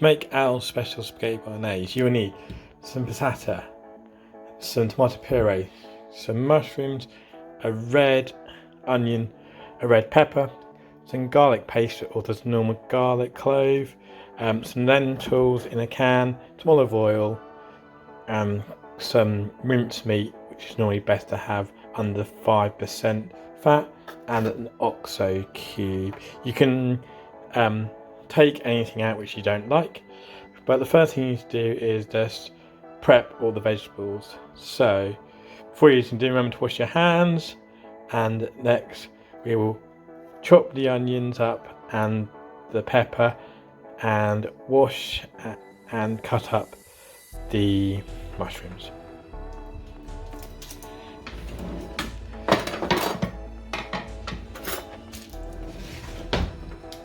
To make our special spaghetti bolognese, you will need some passata, some tomato puree, some mushrooms, a red onion, a red pepper, some garlic paste or just normal garlic, clove, some lentils in a can, some olive oil, some mince meat, which is normally best to have under 5% fat, and an OXO cube. You can take anything out which you don't like, but the first thing you need to do is just prep all the vegetables. So before you can do, remember to wash your hands, and next we will chop the onions up and the pepper and wash and cut up the mushrooms.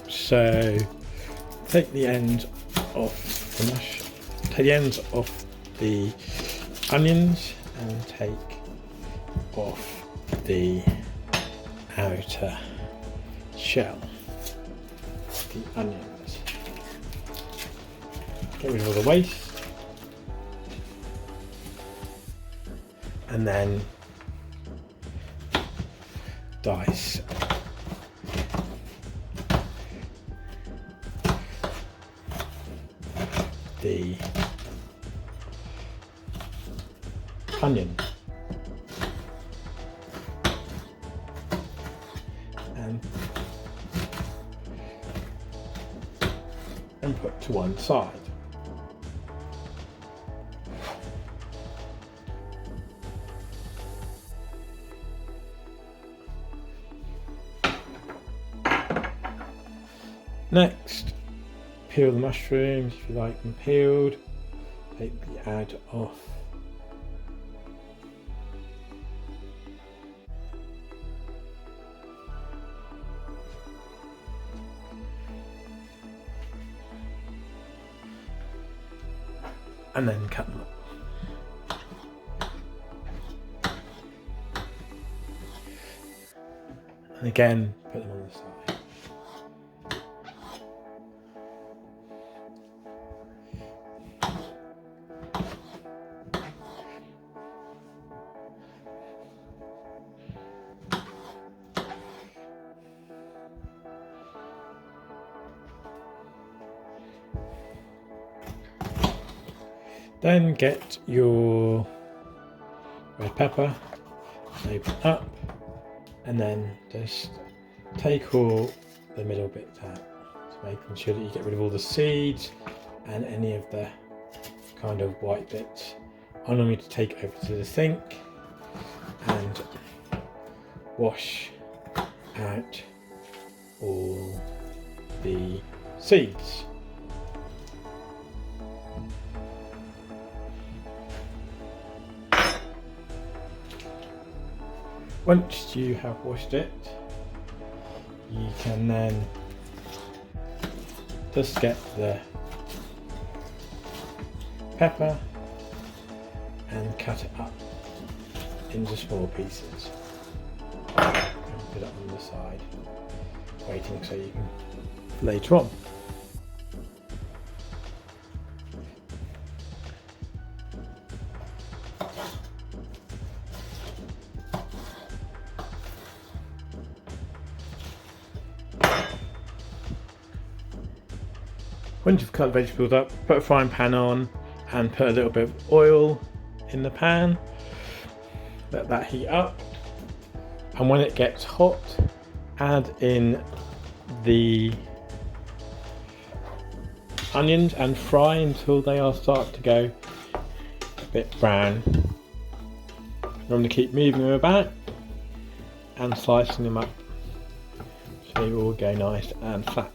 So take the ends off the onions and take off the outer shell of the onions. Get rid of all the waste, and then dice the onion and put to one side. Next, peel the mushrooms if you like them peeled. Take the outer off. And then cut them up. And again, put them on the side. Then get your red pepper, open up, and then just take all the middle bits out, so making sure that you get rid of all the seeds and any of the kind of white bits. I normally to take over to the sink and wash out all the seeds. Once you have washed it, you can then just get the pepper and cut it up into small pieces and put it on the side, waiting so you can later on. Once you've cut the vegetables up, put a frying pan on and put a little bit of oil in the pan. Let that heat up, and when it gets hot, add in the onions and fry until they are start to go a bit brown. Remember to keep moving them about and slicing them up so they all go nice and flat.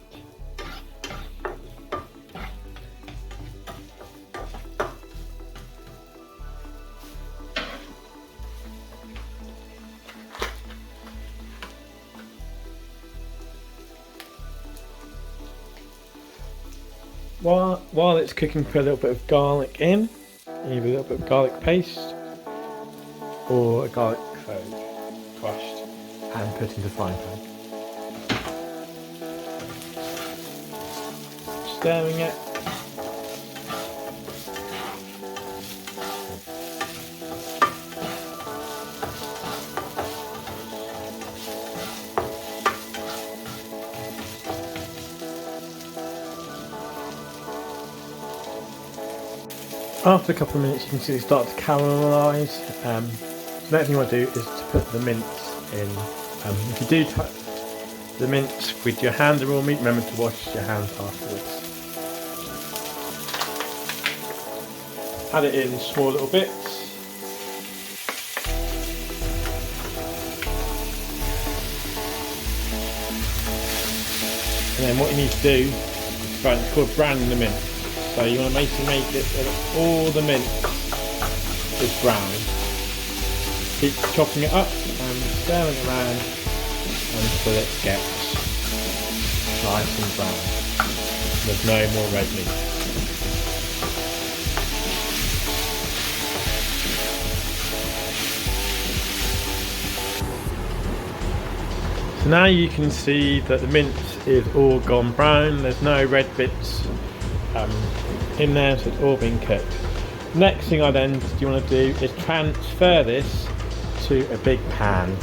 While it's cooking, put a little bit of garlic in, either a little bit of garlic paste or a garlic clove crushed and put into the frying pan. Stirring it After a couple of minutes, you can see it start to caramelise. The next thing you want to do is to put the mince in. If you do touch the mince with your hand, the raw meat, remember to wash your hands afterwards. Add it in small little bits. And then what you need to do is it's called browning the mince. So you want to make it so that all the mince is brown. Keep chopping it up and stirring it around until it gets nice and brown. There's no more red meat. So now you can see that the mince is all gone brown. There's no red bits in there, so it's all been cooked. Next thing I then want to do is transfer this to a big pan.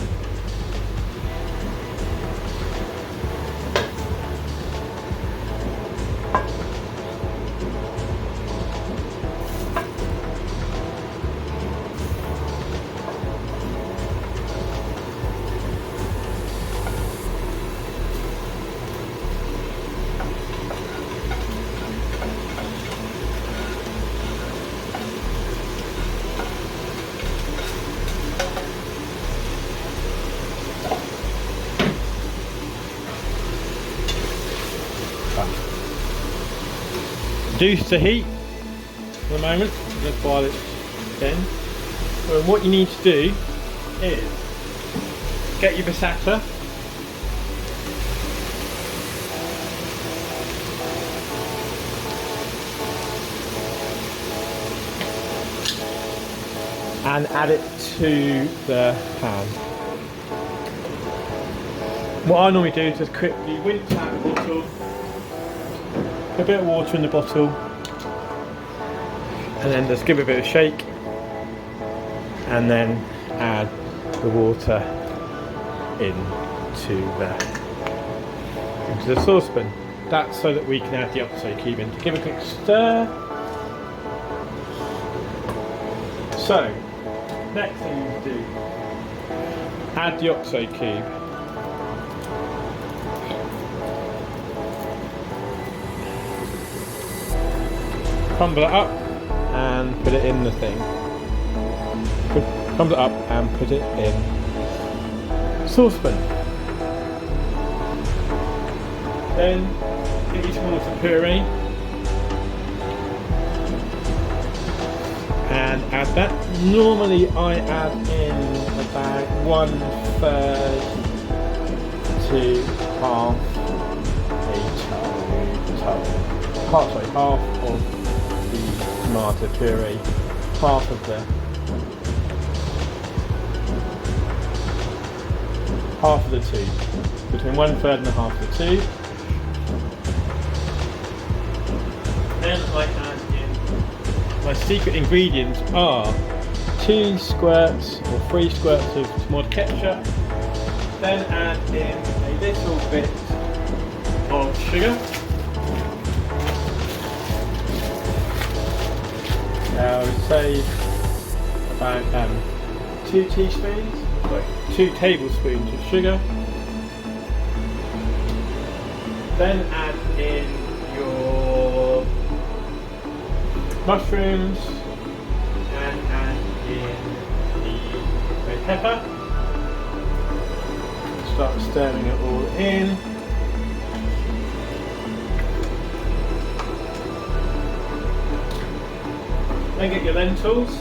Reduce the heat for the moment, just while it's in. And what you need to do is get your passata, and add it to the pan. What I normally do is just quickly rinse out the bottle. A bit of water in the bottle, and then just give it a bit of a shake, and then add the water into the saucepan. That's so that we can add the OXO Cube in to give a quick stir. So, next thing you do, add the OXO Cube. Crumble it up and put it in the thing. Crumble it up and put it in the saucepan. Then give each one of the puree and add that. Normally I add in about 1/3 to half of tomato puree, half of the tube, between 1/3 and half of the tube. Then I add in my secret ingredients are 2 squirts or 3 squirts of tomato ketchup. Then add in a little bit of sugar. I would say about 2 teaspoons, like 2 tablespoons of sugar. Then add in your mushrooms and add in the red pepper. Start stirring it all in. Then get your lentils.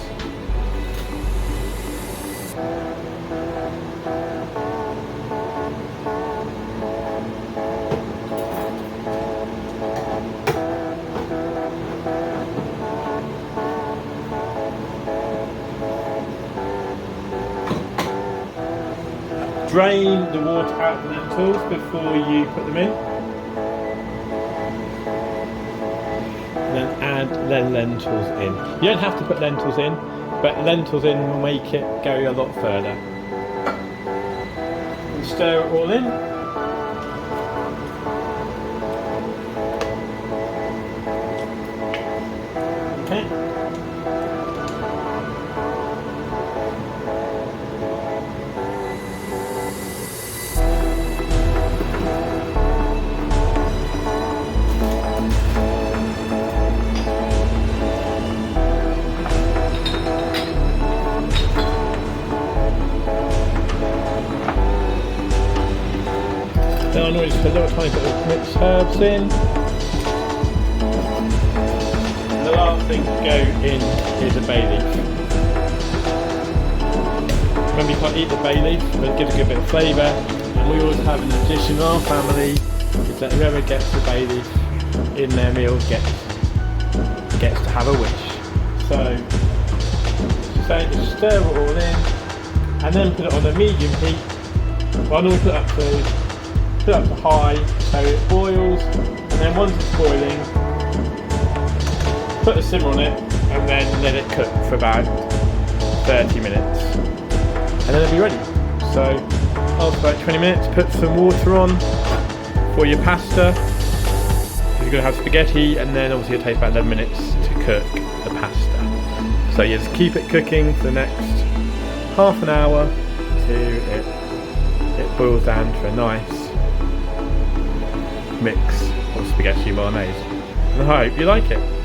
Drain the water out of the lentils before you put them in. Then add the lentils in. You don't have to put lentils in, but lentils in will make it go a lot further. And stir it all in. Okay. normally just put a little tiny bit of mixed herbs in. And the last thing to go in is a bay leaf. Remember, you can't eat the bay leaf, but it gives a good bit of flavour. And we always have an tradition in our family is that whoever gets the bay leaf in their meal gets to have a wish. So just stir it all in, and then put it on a medium heat. Well, I normally put it up to high so it boils, and then once it's boiling, put a simmer on it, and then let it cook for about 30 minutes, and then it'll be ready. So after about 20 minutes, put some water on for your pasta. You're going to have spaghetti, and then obviously it'll take about 11 minutes to cook the pasta. So you just keep it cooking for the next half an hour till it boils down to a nice mix of spaghetti bolognese. And I hope you like it.